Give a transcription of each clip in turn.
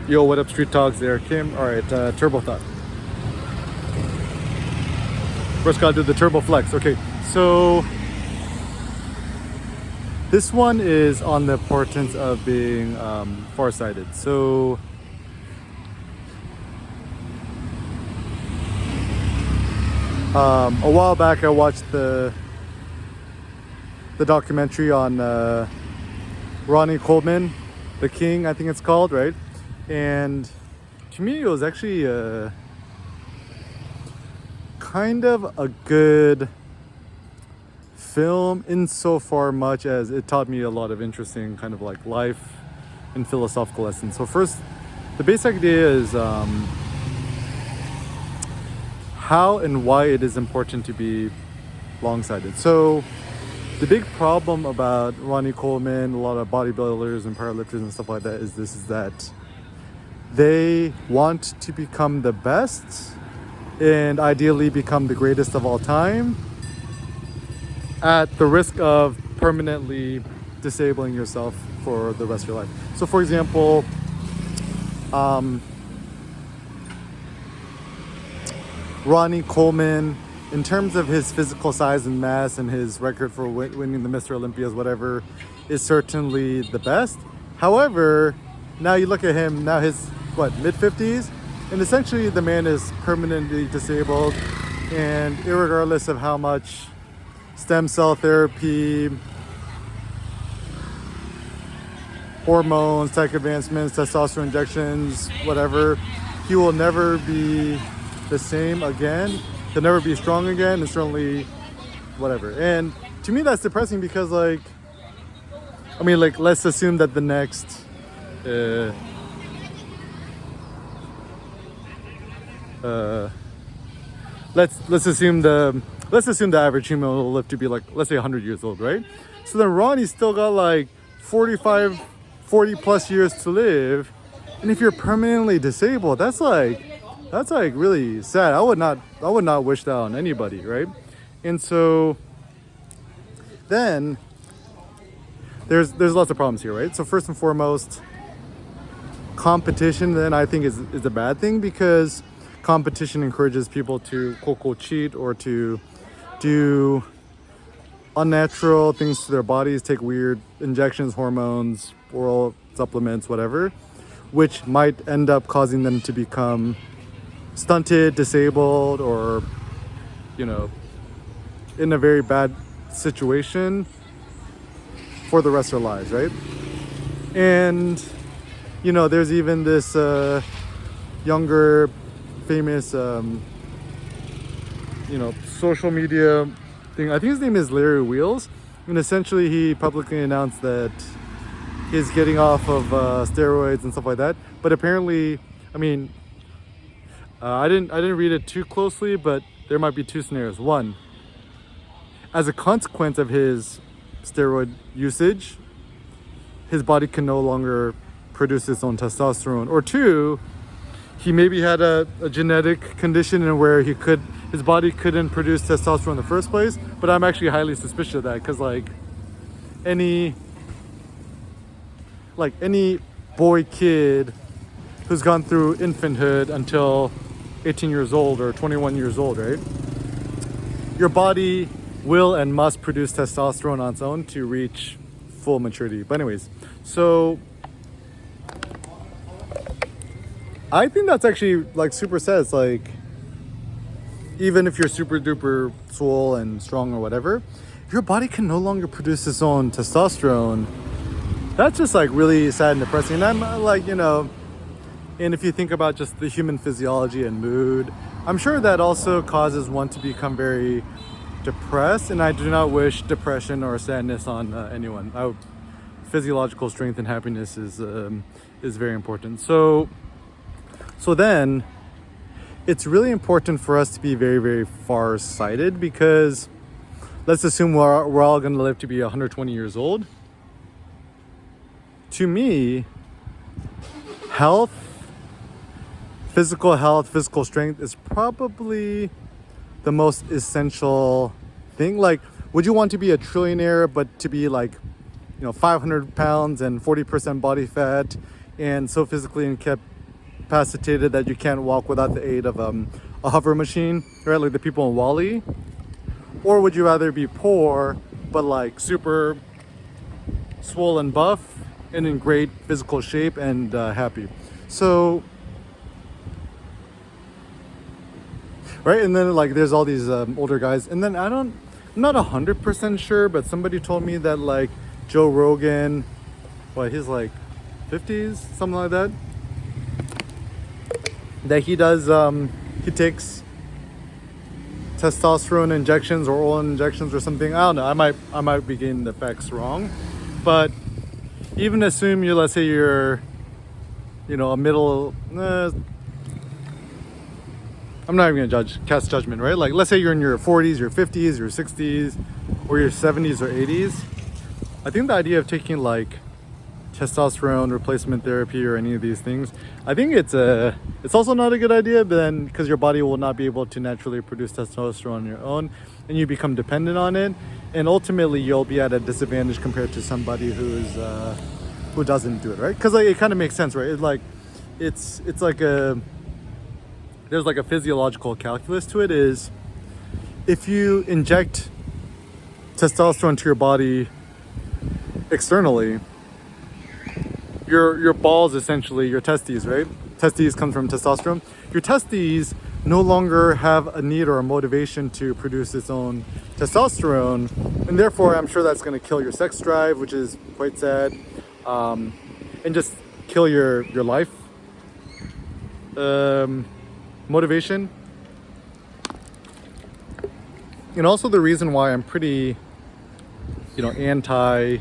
Yo, what up, Street Talks there, Kim? All right, Turbo Thought. First, gotta do the Turbo Flex. Okay, so this one is on the importance of being farsighted. So, a while back, I watched the documentary on Ronnie Coleman, The King, I think it's called, right? And to me, it was actually kind of a good film insofar much as it taught me a lot of interesting kind of like life and philosophical lessons. So first, the basic idea is how and why it is important to be long-sighted. So the big problem about Ronnie Coleman, a lot of bodybuilders and powerlifters and stuff like that is that they want to become the best and ideally become the greatest of all time at the risk of permanently disabling yourself for the rest of your life. So for example, Ronnie Coleman, in terms of his physical size and mass and his record for winning the Mr. Olympias, whatever, is certainly the best. However, now you look at him, now his, mid-50s? And essentially the man is permanently disabled, and irregardless of how much stem cell therapy, hormones, tech advancements, testosterone injections, whatever, he will never be the same again. He'll never be strong again, and certainly whatever. And to me, that's depressing because, let's assume that the next let's assume the average human will live to be let's say 100 years old, right? So then Ronnie's still got 40 plus years to live, and if you're permanently disabled, that's really sad. I would not wish that on anybody, right? And so then there's lots of problems here, right? So first and foremost, competition then I think is a bad thing, because competition encourages people to quote cheat or to do unnatural things to their bodies, take weird injections, hormones, oral supplements, whatever, which might end up causing them to become stunted, disabled, or in a very bad situation for the rest of their lives, right? And there's even this younger famous social media thing. I think his name is Larry Wheels, and essentially he publicly announced that he's getting off of steroids and stuff like that. But apparently, I didn't read it too closely, but there might be two scenarios. One, as a consequence of his steroid usage, his body can no longer produce its own testosterone. Or two, he maybe had a genetic condition in where his body couldn't produce testosterone in the first place. But I'm actually highly suspicious of that, because any boy kid who's gone through infanthood until 18 years old or 21 years old, right? Your body will and must produce testosterone on its own to reach full maturity. But anyways, so I think that's actually super sad. It's even if you're super duper swole and strong or whatever, your body can no longer produce its own testosterone. That's just really sad and depressing. And I'm and if you think about just the human physiology and mood, I'm sure that also causes one to become very depressed. And I do not wish depression or sadness on anyone. Physiological strength and happiness is very important. So then it's really important for us to be very, very far-sighted, because let's assume we're all going to live to be 120 years old. To me, physical strength is probably the most essential thing. Would you want to be a trillionaire but to be 500 pounds and 40% body fat and so physically incapacitated that you can't walk without the aid of a hover machine, right? Like the people in Wall-E? Or would you rather be poor but like super swollen, buff, and in great physical shape and happy? So, right? And then like there's all these older guys, and then I'm not 100% sure, but somebody told me that like Joe Rogan, he's like 50s, something like that. That he does, he takes testosterone injections or oral injections or something. I don't know. I might be getting the facts wrong, but even assume let's say you're, a middle. I'm not even gonna cast judgment, right? Like, let's say you're in your 40s, your 50s, your 60s, or your 70s or 80s. I think the idea of taking like testosterone replacement therapy or any of these things, I think it's also not a good idea, but then because your body will not be able to naturally produce testosterone on your own, and you become dependent on it, and ultimately you'll be at a disadvantage compared to somebody who doesn't do it, right? Because like it kind of makes sense, right? It's like there's like a physiological calculus to it. Is if you inject testosterone to your body externally, your balls, essentially your testes, right? Testes comes from testosterone. Your testes no longer have a need or a motivation to produce its own testosterone, and therefore I'm sure that's going to kill your sex drive, which is quite sad, and just kill your life motivation. And also the reason why I'm pretty, anti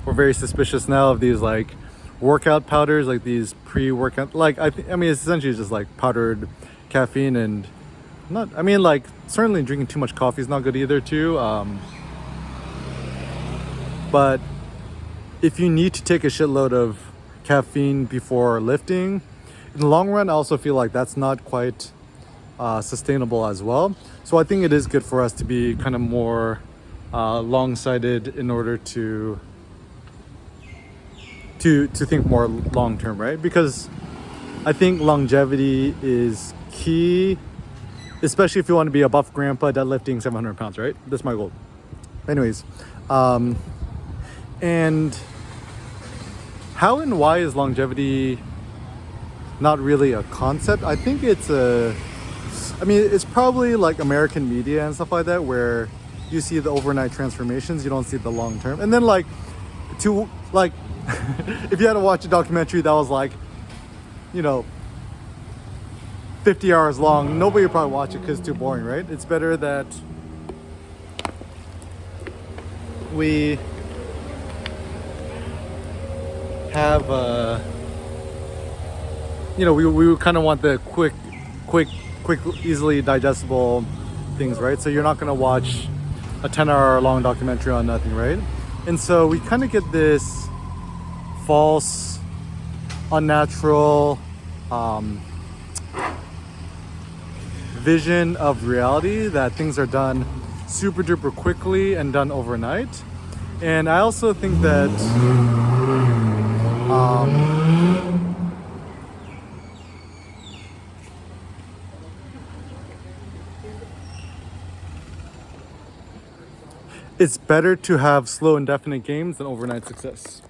or very suspicious now of these like workout powders, like these pre-workout, like I mean it's essentially just like powdered caffeine, and certainly drinking too much coffee is not good either too, but if you need to take a shitload of caffeine before lifting, in the long run I also feel like that's not quite sustainable as well. So I think it is good for us to be kind of more long-sighted in order to think more long-term, right? Because I think longevity is key, especially if you want to be a buff grandpa deadlifting 700 pounds, right? That's my goal. Anyways, and how and why is longevity not really a concept? I think it's probably like American media and stuff like that, where you see the overnight transformations, you don't see the long term. And then if you had to watch a documentary that was like, 50 hours long, nobody would probably watch it because it's too boring, right? It's better that we have we kind of want the quick, easily digestible things, right? So you're not going to watch a 10-hour long documentary on nothing, right? And so we kind of get this false, unnatural vision of reality that things are done super duper quickly and done overnight. And I also think that it's better to have slow, indefinite gains than overnight success.